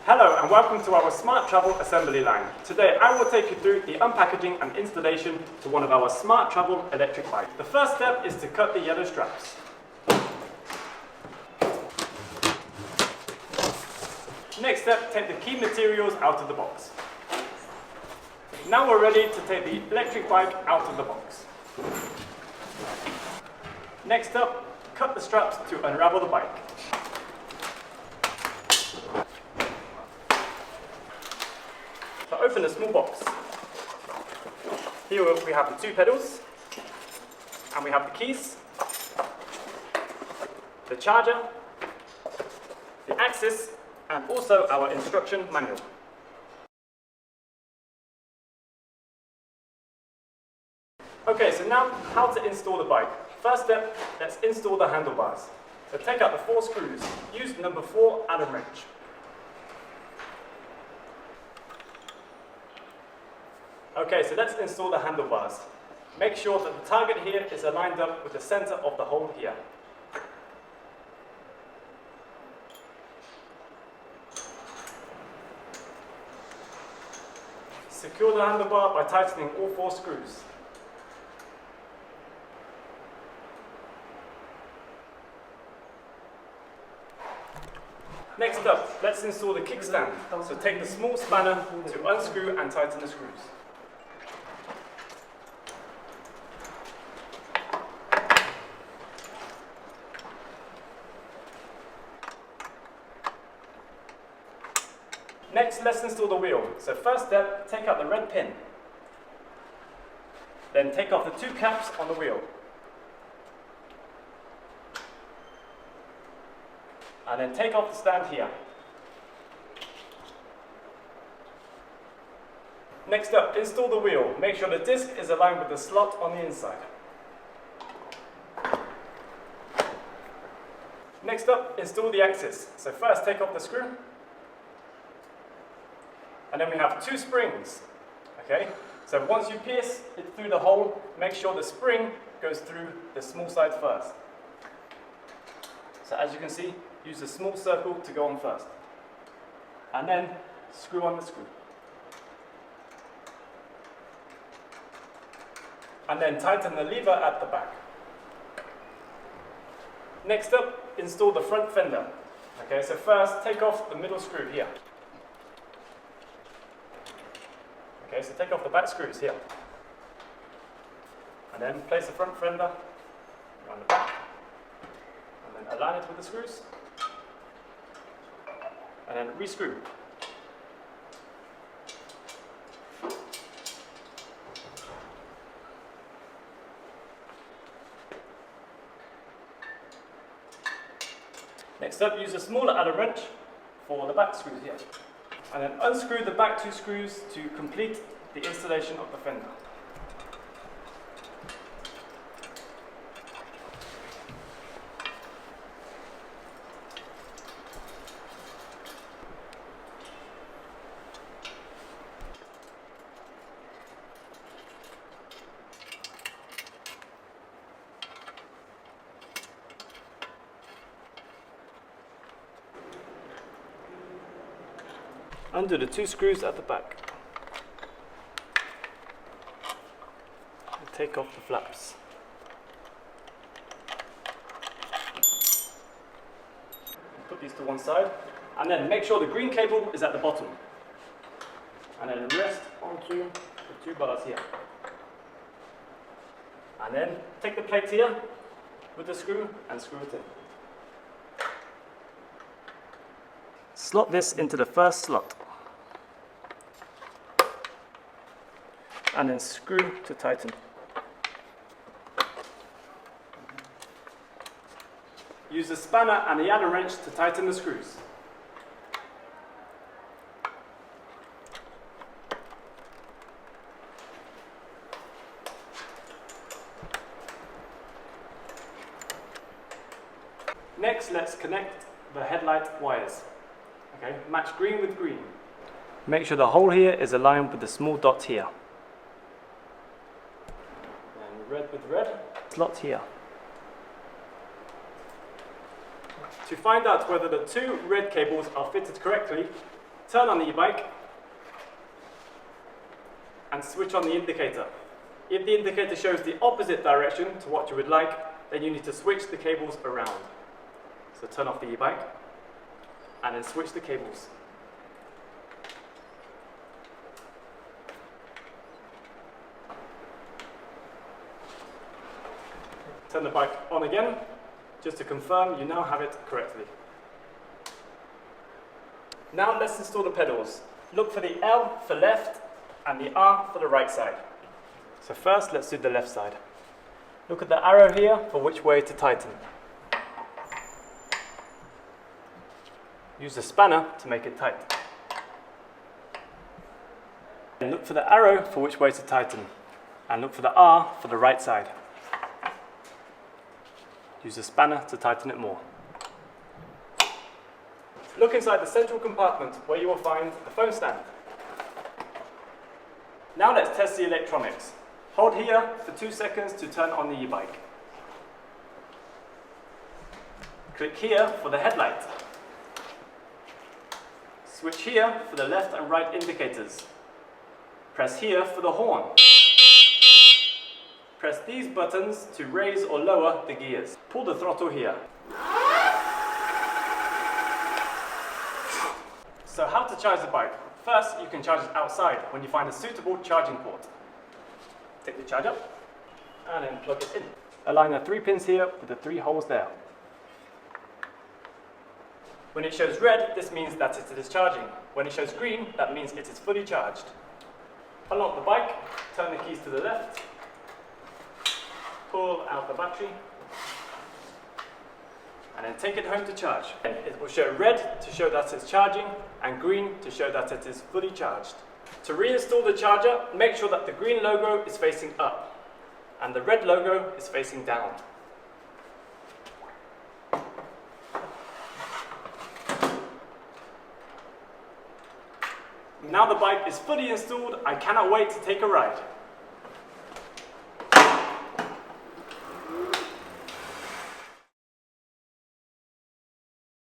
Hello and welcome to our Smart Travel assembly line. Today I will take you through the unpackaging and installation to one of our Smart Travel electric bikes. The first step is to cut the yellow straps. Next step, take the key materials out of the box. Now we're ready to take the electric bike out of the box. Next up, cut the straps to unravel the bike. So open the small box. Here we have the two pedals, and we have the keys, the charger, the axis, and also our instruction manual. Okay, so now how to install the bike. First step, let's install the handlebars. So take out the 4 screws. Use number 4 Allen wrench. Okay, so let's install the handlebars. Make sure that the target here is aligned up with the center of the hole here. Secure the handlebar by tightening all 4 screws. Next up, let's install the kickstand. So take the small spanner to unscrew and tighten the screws. Next, let's install the wheel. So first step, take out the red pin. Then take off the 2 caps on the wheel. And then take off the stand here. Next up, install the wheel. Make sure the disc is aligned with the slot on the inside. Next up, install the axis. So first take off the screw. And then we have 2 springs. Okay? So once you pierce it through the hole, make sure the spring goes through the small side first. So as you can see, use the small circle to go on first. And then screw on the screw. And then tighten the lever at the back. Next up, install the front fender. Okay, so first take off the middle screw here. Okay, so take off the back screws here. And then place the front fender around the back. And then align it with the screws. And then re-screw. Next up, use a smaller Allen wrench for the back screws here. And then unscrew the back 2 screws to complete the installation of the fender. Undo the 2 screws at the back. And take off the flaps. Put these to one side. And then make sure the green cable is at the bottom. And then rest onto the 2 bars here. And then take the plate here with the screw and screw it in. Slot this into the first slot. And then screw to tighten. Use the spanner and the Allen wrench to tighten the screws. Next, let's connect the headlight wires. Okay, match green with green. Make sure the hole here is aligned with the small dot here. And red with red. Slot here. To find out whether the 2 red cables are fitted correctly, Turn on the e-bike and switch on the indicator. If the indicator shows the opposite direction to what you would like, then you need to switch the cables around. So turn off the e-bike and then switch the cables. Turn the bike on again, just to confirm you now have it correctly. Now let's install the pedals. Look for the L for left and the R for the right side. So first let's do the left side. Look at the arrow here for which way to tighten. Use the spanner to make it tight. And look for the arrow for which way to tighten. And look for the R for the right side. Use the spanner to tighten it more. Look inside the central compartment where you will find the phone stand. Now let's test the electronics. Hold here for 2 seconds to turn on the e-bike. Click here for the headlight. Switch here for the left and right indicators. Press here for the horn. Press these buttons to raise or lower the gears. Pull the throttle here. So how to charge the bike? First, you can charge it outside when you find a suitable charging port. Take the charger and then plug it in. Align the 3 pins here with the 3 holes there. When it shows red, this means that it is charging. When it shows green, that means it is fully charged. Unlock the bike, turn the keys to the left, pull out the battery, and then take it home to charge. It will show red to show that it's charging and green to show that it is fully charged. To reinstall the charger, make sure that the green logo is facing up and the red logo is facing down. Now the bike is fully installed, I cannot wait to take a ride.